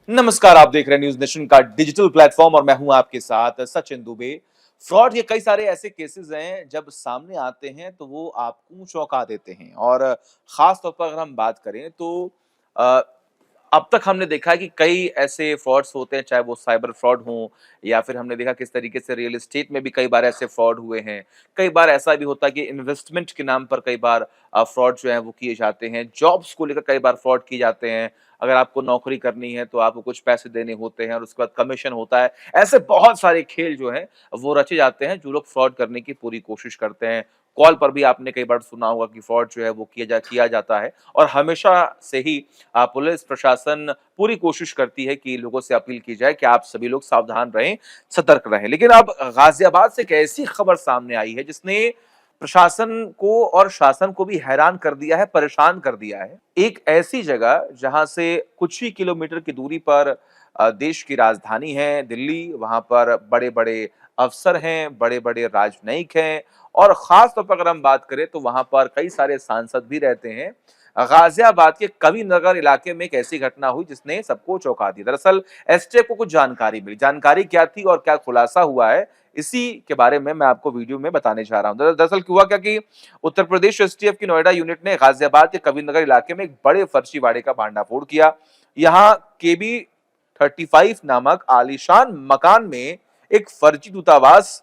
नमस्कार, आप देख रहे हैं न्यूज़ नेशन का डिजिटल प्लेटफ़ॉर्म और मैं हूं आपके साथ सचिन दुबे। फ्रॉड के कई सारे ऐसे केसेज़ हैं, जब सामने आते हैं तो वो आपको चौंका देते हैं और ख़ास तौर पर अगर हम बात करें तो अ, अब तक हमने देखा है कि कई ऐसे फ्रॉड्स होते हैं, चाहे वो साइबर फ्रॉड हों या फिर हमने देखा किस तरीके से रियल एस्टेट में भी कई बार ऐसे फ्रॉड हुए हैं। कई बार ऐसा भी होता है कि इन्वेस्टमेंट के नाम पर कई बार फ्रॉड जो है वो किए जाते हैं। जॉब्स को लेकर कई बार फ्रॉड किए जाते हैं। अगर आपको नौकरी करनी है तो आपको कुछ पैसे देने होते हैं और उसके बाद कमीशन होता है। ऐसे बहुत सारे खेल जो हैं वो रचे जाते हैं, जो लोग फ्रॉड करने की पूरी कोशिश करते हैं। कॉल पर भी आपने कई बार सुना होगा कि फ्रॉड जो है वो किया जाता है और हमेशा से ही पुलिस प्रशासन पूरी कोशिश करती है कि लोगों से अपील की जाए कि आप सभी लोग सावधान रहें, सतर्क रहें। लेकिन अब गाज़ियाबाद से एक ऐसी खबर सामने आई है जिसने प्रशासन को और शासन को भी हैरान कर दिया है, परेशान कर दिया है। एक ऐसी जगह जहां से कुछ ही किलोमीटर की दूरी पर देश की राजधानी है दिल्ली, वहां पर बड़े-बड़े अफसर हैं, बड़े-बड़े राजनयिक हैं और खास तौर पर अगर हम बात करें तो वहां पर कई सारे सांसद भी रहते हैं। गाजियाबाद के कविनगर इलाके में एक ऐसी घटना हुई जिसने सबको चौंका दिया। दरअसल एसटीएफ को कुछ जानकारी मिली। जानकारी क्या थी और क्या खुलासा हुआ है, इसी के बारे में मैं आपको वीडियो में बताने जा रहा हूं। दरअसल हुआ क्या कि उत्तर प्रदेश एसटीएफ की नोएडा यूनिट ने गाजियाबाद के कविनगर इलाके में एक बड़े फर्जीवाड़े का भांडाफोड़ किया। यहाँ केबी 35 नामक आलीशान मकान में एक फर्जी दूतावास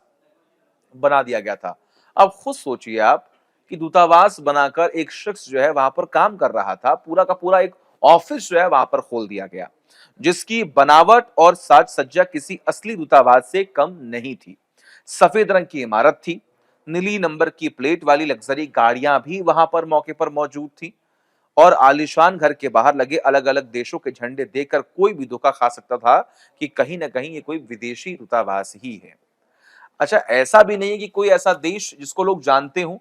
बना दिया गया था। अब खुद सोचिए आप कि दूतावास बनाकर एक शख्स जो है वहां पर काम कर रहा था, पूरा का पूरा एक ऑफिस जो है वहां पर खोल दिया गया, जिसकी बनावट और साज सज्जा किसी असली दूतावास से कम नहीं थी। सफेद रंग की इमारत थी, नीली नंबर की प्लेट वाली लग्जरी गाड़ियां भी वहां पर मौके पर मौजूद थी और आलीशान घर के बाहर लगे अलग-अलग देशों के झंडे देखकर कोई भी धोखा खा सकता था कि कहीं न कहीं ये कोई विदेशी दूतावास ही है। अच्छा, ऐसा भी नहीं है कि कोई ऐसा देश जिसको लोग जानते हों,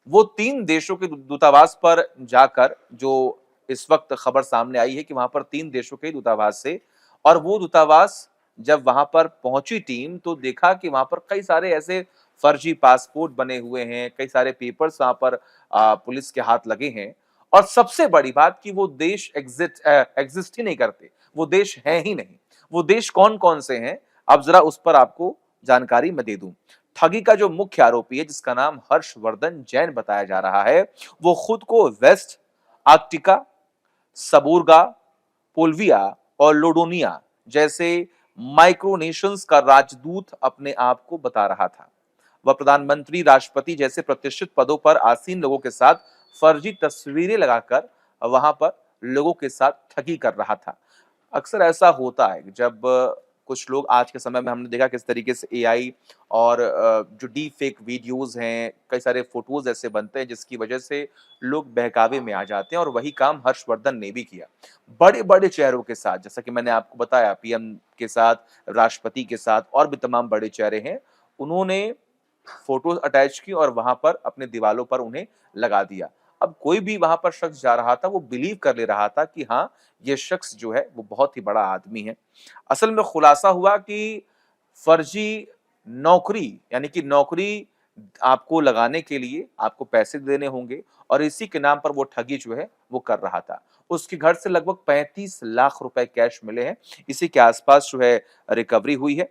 वो 3 देशों के दूतावास पर जाकर जो इस वक़्त खबर सामने आई है कि वहाँ पर 3 देशों के दूतावास से और वो दूतावास जब वहाँ पर पहुँची टीम तो देखा कि वहाँ पर कई सारे ऐसे फर्जी पासपोर्ट बने हुए हैं, कई सारे पेपर्स वहाँ पर पुलिस के हाथ लगे हैं और सबसे बड़ी बात कि वो देश एग्ज़िस्ट ही नहीं करते, वो देश हैं ही नहीं। वो देश कौन-कौन से हैं, अब ज़रा उस पर आपको जानकारी मैं दे दूँ। ठगी का जो मुख्य आरोपी है जिसका नाम हर्षवर्धन जैन बताया जा रहा है, वो खुद को वेस्ट आर्कटिका, सबूरगा, पुल्विया और लोडोनिया जैसे माइक्रोनेशंस का राजदूत अपने आप को बता रहा था। वह प्रधानमंत्री, राष्ट्रपति जैसे प्रतिष्ठित पदों पर आसीन लोगों के साथ फर्जी तस्वीरें लगाकर वहां पर लोगों के साथ ठगी कर रहा था। अक्सर ऐसा होता है जब कुछ लोग आज के समय में हमने देखा किस तरीके से एआई और जो डीप फेक वीडियोस हैं, कई सारे फोटोज ऐसे बनते हैं जिसकी वजह से लोग बहकावे में आ जाते हैं और वही काम हर्षवर्धन ने भी किया। बड़े-बड़े चेहरों के साथ, जैसा कि मैंने आपको बताया पीएम के साथ, राष्ट्रपति के साथ और भी तमाम बड़े चेहरे हैं, उन्होंने फोटोज अटैच की और वहां पर अपने दीवालों पर उन्हें लगा दिया। अब कोई भी वहां पर शख्स जा रहा था, वो बिलीव कर ले रहा था कि हाँ, ये शख्स जो है वो बहुत ही बड़ा आदमी है। असल में खुलासा हुआ कि फर्जी नौकरी यानी कि नौकरी आपको लगाने के लिए आपको पैसे देने होंगे और इसी के नाम पर वो ठगी जो है वो कर रहा था। उसके घर से लगभग 35 लाख रुपए कैश मिले हैं। इसी के आसपास जो है रिकवरी हुई है।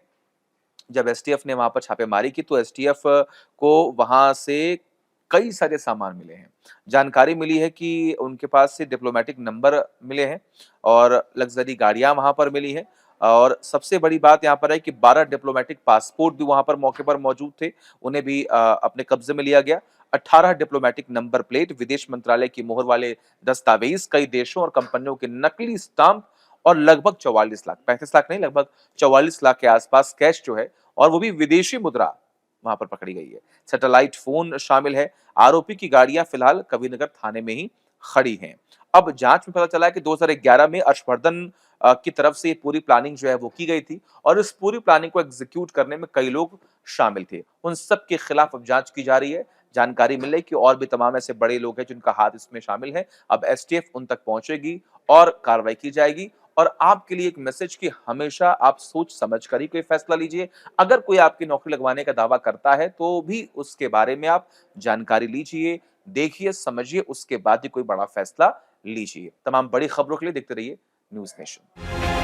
जब एसटीएफ ने वहाँ पर छापेमारी की तो एसटीएफ को वहाँ से कई सारे सामान मिले हैं। जानकारी मिली है कि उनके पास से डिप्लोमैटिक नंबर मिले हैं और लग्ज़री गाड़ियाँ वहाँ पर मिली हैं और सबसे बड़ी बात यहाँ पर है कि 12 डिप्लोमैटिक पासपोर्ट भी वहाँ पर मौके पर मौजूद थे, उन्हें भी अपने कब्ज़े में लिया गया। 18 डिप्लोमैटिक नंबर प्लेट, विदेश मंत्रालय की मोहर वाले दस्तावेज़, कई देशों और कंपनियों के नकली स्टाम्प और लगभग 44 लाख, 35 लाख नहीं लगभग 44 लाख के आसपास कैश जो है और वो भी विदेशी मुद्रा वहां पर पकड़ी गई है। सैटेलाइट फोन शामिल है। आरोपी की गाड़ियां फिलहाल कबीरनगर थाने में ही खड़ी हैं। अब जांच में पता चला है कि 2011 में हर्षवर्धन की तरफ से ये पूरी प्लानिंग जो है वो की गई थी और इस पूरी प्लानिंग को एग्जीक्यूट करने में कई लोग शामिल थे। उन सब के खिलाफ अब जांच की जा रही है। जानकारी मिल रही है कि और भी तमाम ऐसे बड़े लोग हैं जिनका हाथ इसमें शामिल है। अब एसटीएफ उन तक पहुंचेगी और कार्रवाई की जाएगी और आपके लिए एक मैसेज कि हमेशा आप सोच समझ कर ही कोई फैसला लीजिए। अगर कोई आपकी नौकरी लगवाने का दावा करता है तो भी उसके बारे में आप जानकारी लीजिए, देखिए, समझिए, उसके बाद ही कोई बड़ा फैसला लीजिए। तमाम बड़ी खबरों के लिए देखते रहिए न्यूज़ नेशन।